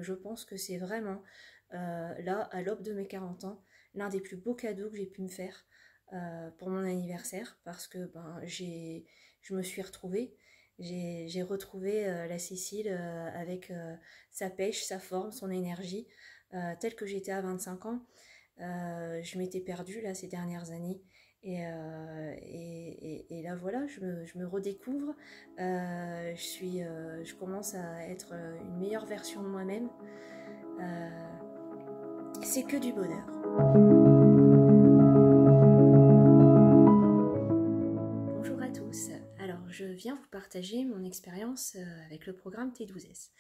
je pense que c'est vraiment, là, à l'aube de mes 40 ans, l'un des plus beaux cadeaux que j'ai pu me faire pour mon anniversaire, parce que je me suis retrouvée. J'ai retrouvé la Cécile avec sa pêche, sa forme, son énergie, telle que j'étais à 25 ans. Je m'étais perdue là ces dernières années. Et là voilà, je me redécouvre. Je commence à être une meilleure version de moi-même. C'est que du bonheur. Bonjour à tous. Alors, je viens vous partager mon expérience avec le programme T12S.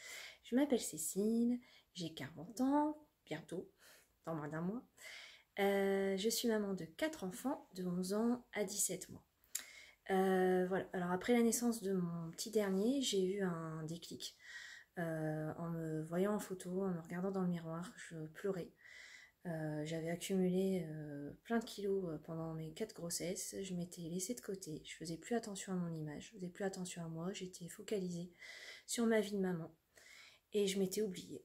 Je m'appelle Cécile, j'ai 40 ans, bientôt, dans moins d'un mois. Je suis maman de 4 enfants, de 11 ans à 17 mois. Voilà. Alors, après la naissance de mon petit dernier, j'ai eu un déclic. En me voyant en photo, en me regardant dans le miroir, je pleurais. J'avais accumulé plein de kilos pendant mes 4 grossesses, je m'étais laissée de côté, je faisais plus attention à mon image, je faisais plus attention à moi, j'étais focalisée sur ma vie de maman et je m'étais oubliée.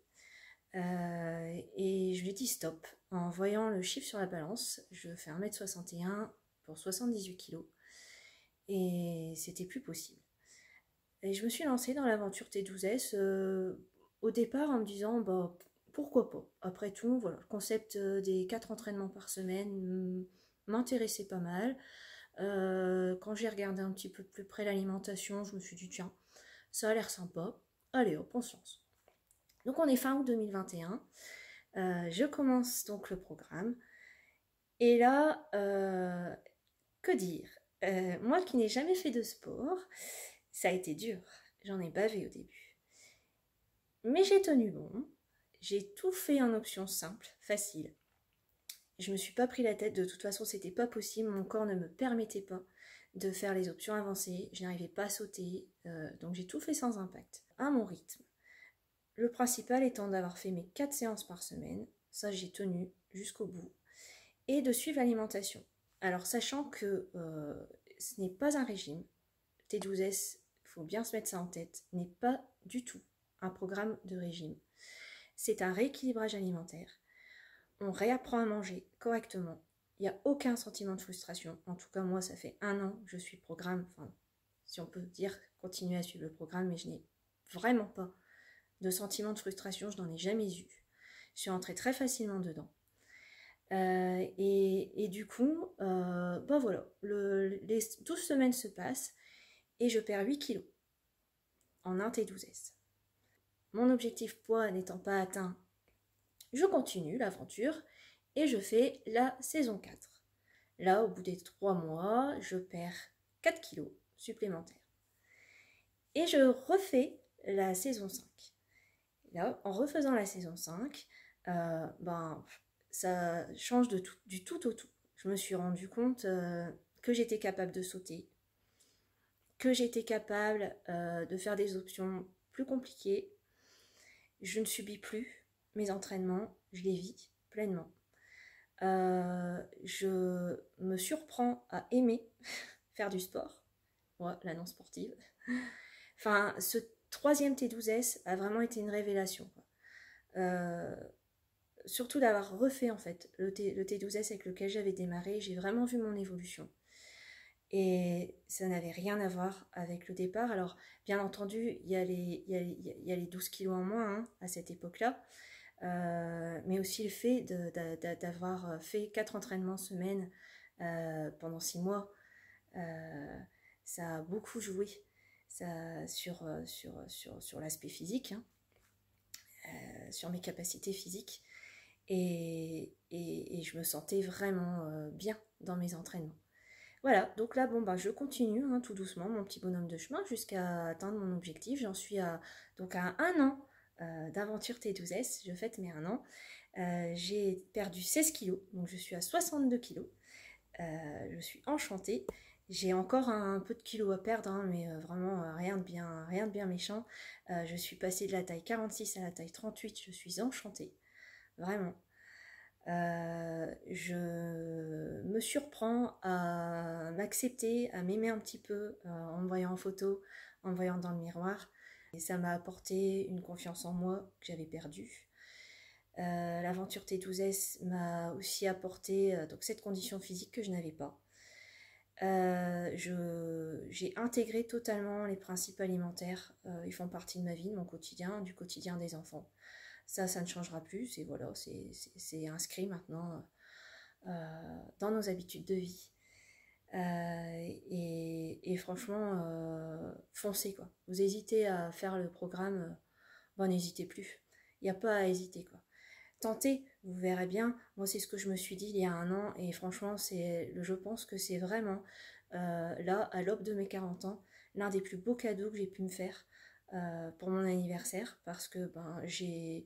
Et je lui ai dit stop. En voyant le chiffre sur la balance, je fais 1m61 pour 78 kilos et c'était plus possible. Et je me suis lancée dans l'aventure T12S au départ en me disant bah pourquoi pas. Après tout, voilà, le concept des 4 entraînements par semaine m'intéressait pas mal. Quand j'ai regardé un petit peu plus près l'alimentation, je me suis dit tiens, ça a l'air sympa. Allez hop, on se lance. Donc on est fin août 2021. Je commence donc le programme. Et là, que dire moi qui n'ai jamais fait de sport, ça a été dur. J'en ai bavé au début. Mais j'ai tenu bon. J'ai tout fait en option simple, facile. Je me suis pas pris la tête, de toute façon c'était pas possible, mon corps ne me permettait pas de faire les options avancées, je n'arrivais pas à sauter, donc j'ai tout fait sans impact, à mon rythme. Le principal étant d'avoir fait mes 4 séances par semaine, ça j'ai tenu jusqu'au bout, et de suivre l'alimentation. Alors sachant que ce n'est pas un régime, T12S, il faut bien se mettre ça en tête, n'est pas du tout un programme de régime. C'est un rééquilibrage alimentaire. On réapprend à manger correctement. Il n'y a aucun sentiment de frustration. En tout cas, moi, ça fait 1 an que je suis le programme. Enfin, si on peut dire, continuer à suivre le programme, mais je n'ai vraiment pas de sentiment de frustration. Je n'en ai jamais eu. Je suis entrée très facilement dedans. Et du coup, ben voilà, les 12 semaines se passent et je perds 8 kilos en un T12S. Mon objectif poids n'étant pas atteint, je continue l'aventure et je fais la saison 4. Là, au bout des 3 mois, je perds 4 kilos supplémentaires. Et je refais la saison 5. Là, en refaisant la saison 5, ça change du tout au tout. Je me suis rendu compte que j'étais capable de sauter, que j'étais capable de faire des options plus compliquées. Je ne subis plus mes entraînements, je les vis pleinement. Je me surprends à aimer faire du sport, moi, la non sportive. Enfin, ce 3e T12S a vraiment été une révélation. Surtout d'avoir refait en fait le T12S avec lequel j'avais démarré, j'ai vraiment vu mon évolution. Et ça n'avait rien à voir avec le départ. Alors, bien entendu, il y a les 12 kilos en moins hein, à cette époque-là. Mais aussi le fait d'avoir fait 4 entraînements semaine pendant 6 mois, ça a beaucoup joué sur l'aspect physique, hein, sur mes capacités physiques. Et je me sentais vraiment bien dans mes entraînements. Voilà, donc là, je continue hein, tout doucement mon petit bonhomme de chemin jusqu'à atteindre mon objectif. J'en suis donc à 1 an d'aventure T12S, je fête mes 1 an. J'ai perdu 16 kilos, donc je suis à 62 kilos. Je suis enchantée. J'ai encore un peu de kilos à perdre, hein, mais vraiment rien de bien méchant. Je suis passée de la taille 46 à la taille 38, je suis enchantée, vraiment. Je me surprends à m'accepter, à m'aimer un petit peu en me voyant en photo, en me voyant dans le miroir. Et ça m'a apporté une confiance en moi que j'avais perdue. L'aventure T12S m'a aussi apporté donc cette condition physique que je n'avais pas. J'ai intégré totalement les principes alimentaires. Ils font partie de ma vie, de mon quotidien, du quotidien des enfants. Ça ne changera plus. C'est inscrit maintenant dans nos habitudes de vie. Et franchement, foncez quoi. Vous hésitez à faire le programme, n'hésitez plus. Il n'y a pas à hésiter quoi. Tentez, vous verrez bien. Moi, c'est ce que je me suis dit il y a un an, et franchement, je pense que c'est vraiment, là, à l'aube de mes 40 ans, l'un des plus beaux cadeaux que j'ai pu me faire pour mon anniversaire, parce que je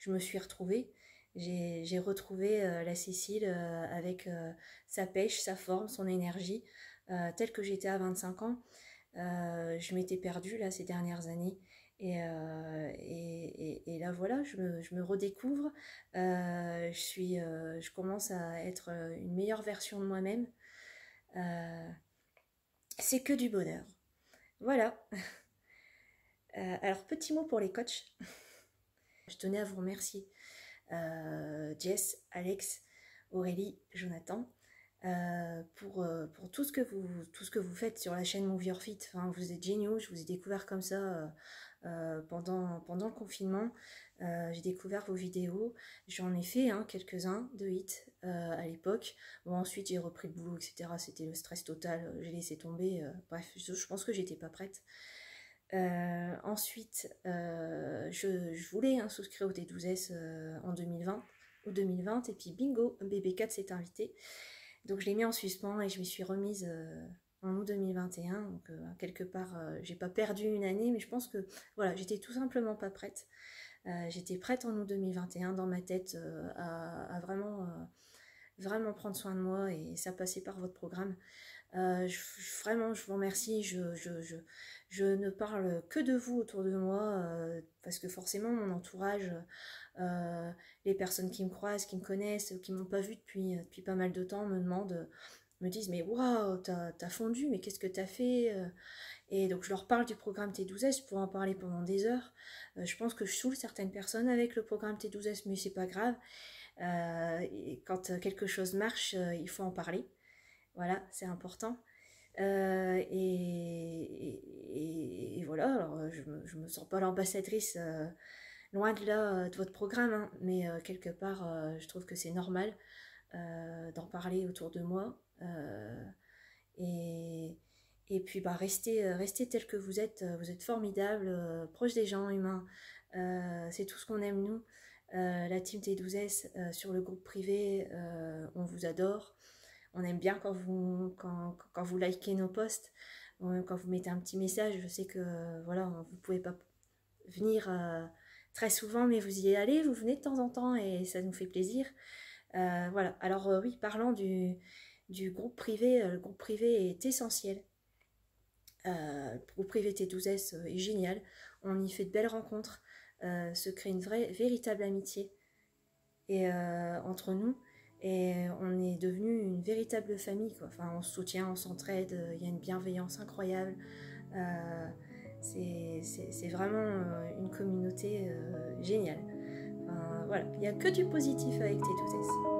me suis retrouvée. J'ai retrouvé la Cécile avec sa pêche, sa forme, son énergie, telle que j'étais à 25 ans. Je m'étais perdue là ces dernières années. Et là voilà, je me redécouvre, je commence à être une meilleure version de moi-même. C'est que du bonheur. Voilà. Alors petit mot pour les coachs. Je tenais à vous remercier. Jess, Alex, Aurélie, Jonathan, pour tout ce que vous faites sur la chaîne Move Your Fit. Enfin, vous êtes géniaux, je vous ai découvert comme ça pendant le confinement. J'ai découvert vos vidéos, j'en ai fait quelques-uns de hits à l'époque. Bon, ensuite j'ai repris le boulot, etc. C'était le stress total, j'ai laissé tomber. Bref, je pense que j'étais pas prête. Ensuite, je voulais souscrire au T12S en 2020 ou 2020, et puis bingo, BB4 s'est invité. Donc je l'ai mis en suspens et je m'y suis remise en août 2021. Donc quelque part, j'ai pas perdu une année, mais je pense que voilà, j'étais tout simplement pas prête. J'étais prête en août 2021 dans ma tête à vraiment prendre soin de moi, et ça passait par votre programme. Vraiment, je vous remercie. Je ne parle que de vous autour de moi, parce que forcément, mon entourage, les personnes qui me croisent, qui me connaissent, qui ne m'ont pas vu depuis pas mal de temps, me disent mais waouh, t'as fondu, mais qu'est-ce que t'as fait? Et donc je leur parle du programme T12S, je pourrais en parler pendant des heures. Je pense que je saoule certaines personnes avec le programme T12S, mais c'est pas grave. Et quand quelque chose marche, il faut en parler. Voilà, c'est important. Et voilà, alors je me sens pas l'ambassadrice, loin de là, de votre programme, mais quelque part, je trouve que c'est normal d'en parler autour de moi. Et, et puis restez tel que vous êtes formidable, proche des gens, humains. C'est tout ce qu'on aime nous. La team T12S sur le groupe privé, on vous adore. On aime bien quand vous likez nos posts, quand vous mettez un petit message. Je sais que voilà, vous pouvez pas venir très souvent, mais vous y allez, vous venez de temps en temps et ça nous fait plaisir. Voilà, alors oui, parlant du groupe privé, le groupe privé est essentiel. Le groupe privé T12S est génial, on y fait de belles rencontres, se crée une véritable amitié entre nous. Et on est devenu une véritable famille, quoi. Enfin, on se soutient, on s'entraide, il y a une bienveillance incroyable. C'est vraiment une communauté géniale. Enfin, voilà, il n'y a que du positif avec T12S.